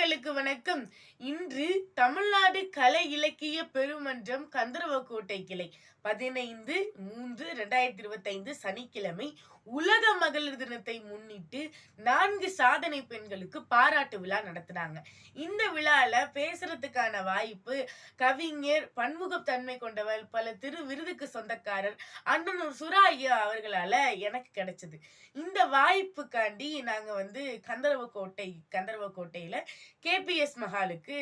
நேயர்களுக்கு வணக்கம். இன்று தமிழ்நாடு கலை இலக்கிய பெருமன்றம் கந்தர்வக்கோட்டை கிளை 15/3/2025 சனிக்கிழமை உலக மகளிர் தினத்தை முன்னிட்டு 4 சாதனை பெண்களுக்கு பாராட்டு விழா நடத்தினாங்க. இந்த விழால பேசுறதுக்கான வாய்ப்பு கவிஞர், பன்முகத்தன்மை கொண்டவர், பல விருதுக்கு சொந்தக்காரர் அண்ணனூர் சுரா ஐயா அவர்களால எனக்கு கிடைச்சது. இந்த வாய்ப்புக்காண்டி நாங்க கந்தர்வக்கோட்டையில கேபிஎஸ் மஹாலுக்கு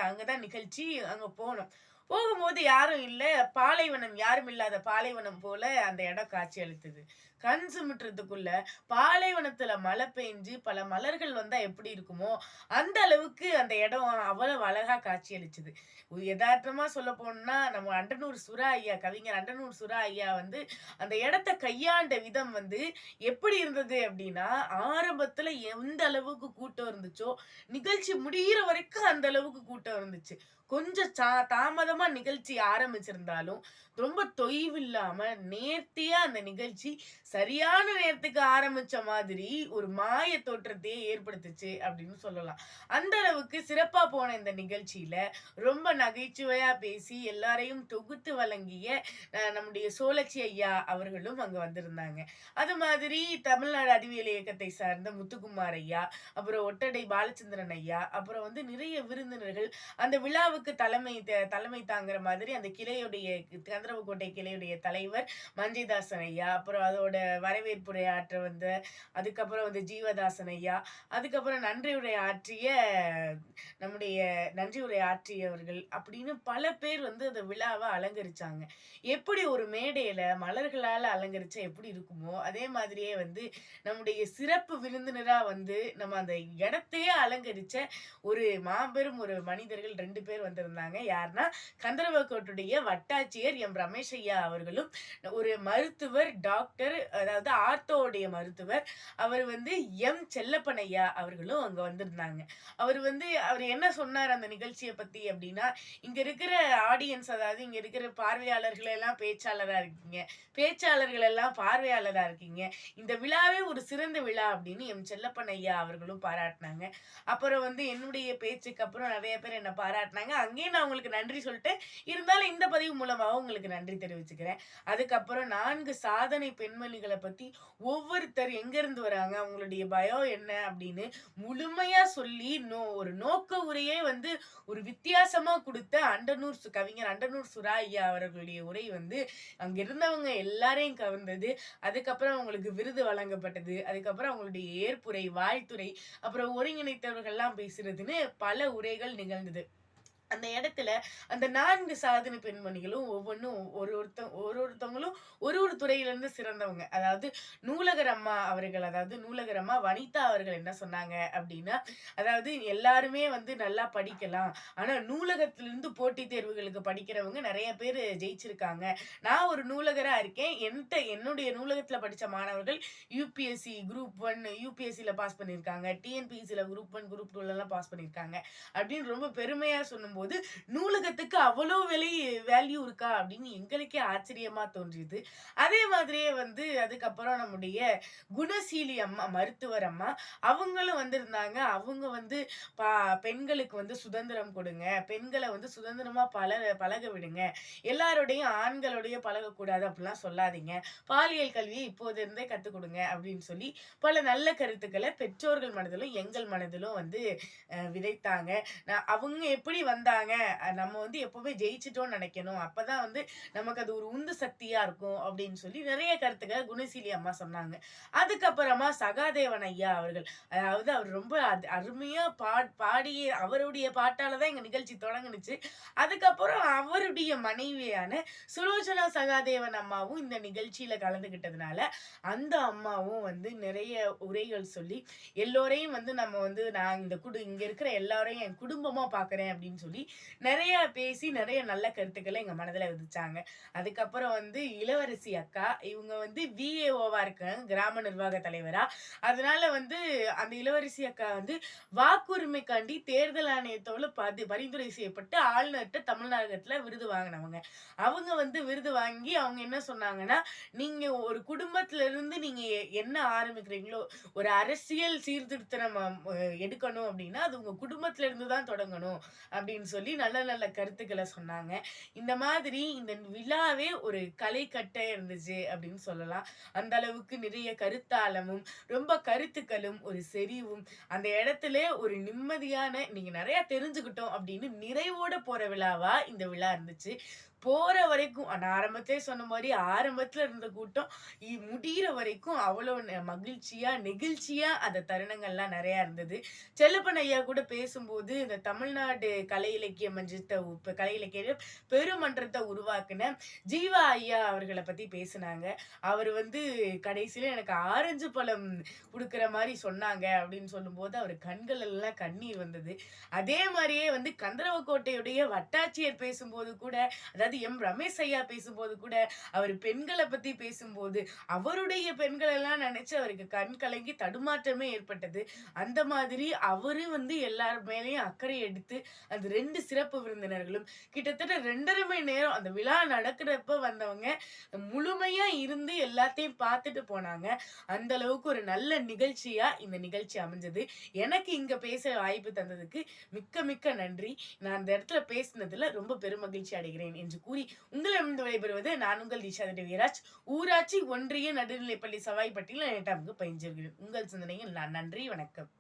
அங்கதான் நிகழ்ச்சி. அங்க போனோம். போகும்போது யாரும் இல்ல. பாலைவனம், யாரும் இல்லாத பாலைவனம் போல அந்த இடம் காட்சி அளித்தது. கண் சிமிட்டுறதுக்குள்ள பாலைவனத்துல மழை பெஞ்சு பல மலர்கள் வந்தா எப்படி இருக்குமோ அந்த அளவுக்கு அந்த இடம் அவ்வளவு அழகா காட்சி அளிச்சது. யதார்த்தமா சொல்ல போனா நம்ம அண்டனூர் சுரா ஐயா, கவிஞர் அண்டனூர் சுரா ஐயா அந்த இடத்த கையாண்ட விதம் எப்படி இருந்தது அப்படின்னா, ஆரம்பத்துல எந்த அளவுக்கு கூட்டம் இருந்துச்சோ நிகழ்ச்சி முடியிற வரைக்கும் அந்த அளவுக்கு கூட்டம் இருந்துச்சு. கொஞ்சம் தாமதமா நிகழ்ச்சி ஆரம்பிச்சிருந்தாலும் ரொம்ப தொய்வில்லாம நேர்த்தியா அந்த நிகழ்ச்சி சரியான நேரத்துக்கு ஆரம்பிச்ச மாதிரி ஒரு மாய தோற்றத்தையே ஏற்படுத்துச்சு அப்படின்னு சொல்லலாம். அந்த அளவுக்கு சிறப்பா போன இந்த நிகழ்ச்சியில ரொம்ப நகைச்சுவையா பேசி எல்லாரையும் தொகுத்து வழங்கிய நம்முடைய சோழச்சி ஐயா அவர்களும் அங்க வந்திருந்தாங்க. அது மாதிரி தமிழ்நாடு அறிவியல் இயக்கத்தை சார்ந்த முத்துக்குமார் ஐயா, அப்புறம் ஒட்டடை பாலச்சந்திரன் ஐயா, அப்புறம் நிறைய விருந்தினர்கள் அந்த விழாவுக்கு தலைமை தாங்குற மாதிரி அந்த கிளையுடைய கந்தர்வக்கோட்டை கிளையுடைய தலைவர் மஞ்சைதாசன் ஐயா, அப்புறம் அதோட வரவேற்புரை ஆற்ற அதுக்கப்புறம் ஜீவதாசன் ஐயா, அதுக்கப்புறம் நன்றி உரை ஆற்றியவர்கள் அப்படின்னு பல பேர் அந்த விழாவை அலங்கரிச்சாங்க. எப்படி ஒரு மேடையில மலர்களால அலங்கரிச்சா எப்படி இருக்குமோ அதே மாதிரியே நம்முடைய சிறப்பு விருந்தினரா நம்ம அந்த இடத்தையே அலங்கரிச்ச ஒரு மாபெரும் ஒரு மனிதர்கள் 2 பேர் வந்திருந்தாங்க. யாருன்னா கந்தர்வக்கோட்டுடைய வட்டாட்சியர் எம் ரமேஷ் ஐயா அவர்களும், ஒரு மருத்துவர், டாக்டர், அதாவது ஆர்த்தோடைய மருத்துவர், அவர் எம் செல்லப்பன் ஐயா அவர்களும் அங்க வந்திருந்தாங்க. அவர் என்ன சொன்னார் அந்த நிகழ்ச்சியை பத்தி அப்படின்னா, இங்க இருக்கிற ஆடியன்ஸ், அதாவது இங்க இருக்கிற பார்வையாளர்கள் எல்லாம் பேச்சாளரா இருக்கீங்க, பேச்சாளர்கள் எல்லாம் பார்வையாளரா இருக்கீங்க, இந்த விழாவே ஒரு சிறந்த விழா அப்படின்னு எம் செல்லப்பன் ஐயா அவர்களும் பாராட்டினாங்க. அப்புறம் என்னுடைய பேச்சுக்கு அப்புறம் நிறைய பேர் என்ன பாராட்டினாங்க. அங்கேயும் நான் உங்களுக்கு நன்றி சொல்லிட்டேன். இருந்தாலும் இந்த பதிவு மூலமாக உங்களுக்கு நன்றி தெரிவிச்சுக்கிறேன். அதுக்கப்புறம் 4 சாதனை பெண்மணிகளை பத்தி ஒவ்வொருத்தர் எங்க இருந்து வராங்க, அவங்களுடைய பயோ என்ன அப்படின்னு முழுமையா சொல்லி ஒரு நோக்க உரையே ஒரு வித்தியாசமா கொடுத்த கவிஞர் அண்டனூர் சுரா ஐயா அவர்களுடைய உரை அங்க இருந்தவங்க எல்லாரையும் கவர்ந்தது. அதுக்கப்புறம் அவங்களுக்கு விருது வழங்கப்பட்டது. அதுக்கப்புறம் அவங்களுடைய ஏற்புரை, வாழ்த்துரை, அப்புறம் ஒருங்கிணைத்தவர்கள்லாம் பேசுறதுன்னு பல உரைகள் நிகழ்ந்தது. அந்த இடத்துல அந்த 4 சாதனை பெண்மணிகளும் ஒவ்வொன்றும் ஒருத்தவங்களும் ஒரு துறையிலிருந்து சிறந்தவங்க. அதாவது நூலகர் அம்மா வனிதா அவர்கள் என்ன சொன்னாங்க அப்படின்னா, அதாவது எல்லாருமே நல்லா படிக்கலாம், ஆனா நூலகத்திலிருந்து போட்டித் தேர்வுகளுக்கு படிக்கிறவங்க நிறைய பேர் ஜெயிச்சிருக்காங்க. நான் ஒரு நூலகரா இருக்கேன். என்னுடைய நூலகத்துல படிச்ச மாணவர்கள் யூபிஎஸ்சி குரூப் 1 யூபிஎஸ்சில பாஸ் பண்ணியிருக்காங்க, டிஎன்பிஎஸ்சில குரூப் 1 குரூப் 2 எல்லாம் பாஸ் பண்ணியிருக்காங்க அப்படின்னு ரொம்ப பெருமையா சொன்னும் போது நூலகத்துக்கு அவ்வளோ வேல்யூ இருக்கா அப்படின்னு எங்களுக்கே ஆச்சரியமா தோன்றியது. அதே மாதிரியே அதுக்கப்புறம் நம்முடைய குணசீலி அம்மா, மருத்துவர் அம்மா, அவங்களும் வந்திருந்தாங்க. அவங்க பெண்களுக்கு சுதந்திரம் கொடுங்க, பெண்களை சுதந்திரமா பழக விடுங்க, எல்லாரோடையும் ஆண்களோடைய பழகக்கூடாது அப்படிலாம் சொல்லாதீங்க, பாலியல் கல்வியை இப்போது இருந்தே கத்துக் கொடுங்க அப்படின்னு சொல்லி பல நல்ல கருத்துக்களை பெற்றோர்கள் மனதிலும் எங்கள் மனதிலும் விதைத்தாங்க. அவங்க எப்படி வந்தாங்க, நம்ம எப்பவுமே ஜெயிச்சிட்டோம்னு நினைக்கணும், அப்பதான் நமக்கு அது ஒரு உந்து சக்தியா இருக்கும் அப்படின்னு சொல்லி நிறைய கருத்துக்களை குணசீலி அம்மா சொன்னாங்க. அதுக்கப்புறமா சகாதேவன் ஐயா அவர்கள், அதாவது அவர் ரொம்ப அருமையா பாடிய அவருடைய பாட்டாலதான் எங்க நிகழ்ச்சி தொடங்குனுச்சு. அதுக்கப்புறம் அவருடைய மனைவியான சுலோச்சனா சகாதேவன் அம்மாவும் இந்த நிகழ்ச்சியில கலந்துகிட்டதுனால அந்த அம்மாவும் நிறைய உரைகள் சொல்லி எல்லோரையும் நம்ம நான் இங்க இருக்கிற எல்லாரையும் என் குடும்பமா பாக்குறேன் அப்படின்னு சொல்லி சொல்லி நிறைய பேசி நிறைய நல்ல கருத்துக்களை எங்க மனதுல விதிச்சாங்க. அதுக்கப்புறம் வந்து இளவரசி அக்கா, இவங்க வந்து விஏஓவா இருக்காங்க, கிராம நிர்வாக தலைவரா. அதனால வந்து அந்த இளவரசி அக்கா வந்து வாக்குரிமைக்காண்டி தேர்தல் ஆணையத்தோட பரிந்துரை செய்யப்பட்டு ஆளுநர்கிட்ட தமிழ்நாட்டுல விருது வாங்கினவங்க. அவங்க வந்து விருது வாங்கி அவங்க என்ன சொன்னாங்கன்னா, நீங்க ஒரு குடும்பத்துல இருந்து நீங்க என்ன ஆரம்பிக்கிறீங்களோ, ஒரு அரசியல் சீர்திருத்தம் எடுக்கணும் அப்படின்னா, அது உங்க குடும்பத்துல இருந்து தான் தொடங்கணும் அப்படின்னு சொல்லி நல்ல நல்ல கருத்துக்களை சொன்னாங்க. இந்த மாதிரி இந்த விழாவே ஒரு கலை கட்டா இருந்துச்சு அப்படின்னு சொல்லலாம். அந்த அளவுக்கு நிறைய கருத்தாழமும், ரொம்ப கருத்துக்களும், ஒரு செறிவும், அந்த இடத்துல ஒரு நிம்மதியான நீங்க நிறைய தெரிஞ்சுக்கிட்டோம் அப்படின்னு நிறைவோட போற விழாவா இந்த விழா இருந்துச்சு. போற வரைக்கும் நான் ஆரம்பத்திலே சொன்ன மாரி ஆரம்பத்துல இருந்த கூட்டம் முடியிற வரைக்கும் அவ்வளோ மகிழ்ச்சியா, நெகிழ்ச்சியா அந்த தருணங்கள்லாம் நெறையா இருந்தது. செல்லப்பன் ஐயா கூட பேசும்போது இந்த தமிழ்நாடு கலை இலக்கிய மன்றத்த கலை இலக்கிய பெருமன்றத்த உருவாக்குன ஜீவா ஐயா அவர்கள பத்தி பேசுனாங்க. அவரு வந்து கடைசியில எனக்கு ஆரஞ்சு பழம் குடுக்குற மாரி சொன்னாங்க அப்படின்னு சொல்லும்போது, அவரு கண்கள் எல்லாம் கண்ணீர் வந்தது. அதே மாரியே வந்து கந்தரவக்கோட்டையுடைய வட்டாட்சியர் பேசும்போது கூட, அதாவது ரமேஷ் ஐயா பேசும்போது கூட, அவர் பெண்கள பத்தி பேசும்போது, அவருடைய பெண்கள் எல்லாம் நினைச்சு அவருக்கு கண் கலங்கி தடுமாற்றமே ஏற்பட்டது. அந்த மாதிரி அவரு வந்து எல்லார் மேலயும் அக்கறை எடுத்து, அந்த 2 சிறப்பு விருந்தினர்களும் கிட்டத்தட்ட 2 1/2 மணி நேரம் அந்த விழா நடக்கிறப்ப வந்தவங்க, முழுமையா இருந்து எல்லாத்தையும் பார்த்துட்டு போனாங்க. அந்த அளவுக்கு ஒரு நல்ல நிகழ்ச்சியா இந்த நிகழ்ச்சி அமைஞ்சது. எனக்கு இங்க பேச வாய்ப்பு தந்ததுக்கு மிக்க மிக்க நன்றி. நான் அந்த இடத்துல பேசினதுல ரொம்ப பெருமகிழ்ச்சி அடைகிறேன் என்று கூறி உங்களிடமிருந்து விடைபெறுவது நான் உங்கள் திஷா வீராஜ். ஊராட்சி ஒன்றிய நடுநிலைப்பள்ளி சவாய்ப்பட்டியில் 8ஆம் வகுப்பு பயின்றுகிறேன். உங்கள் சிந்தனையில் நான். நன்றி, வணக்கம்.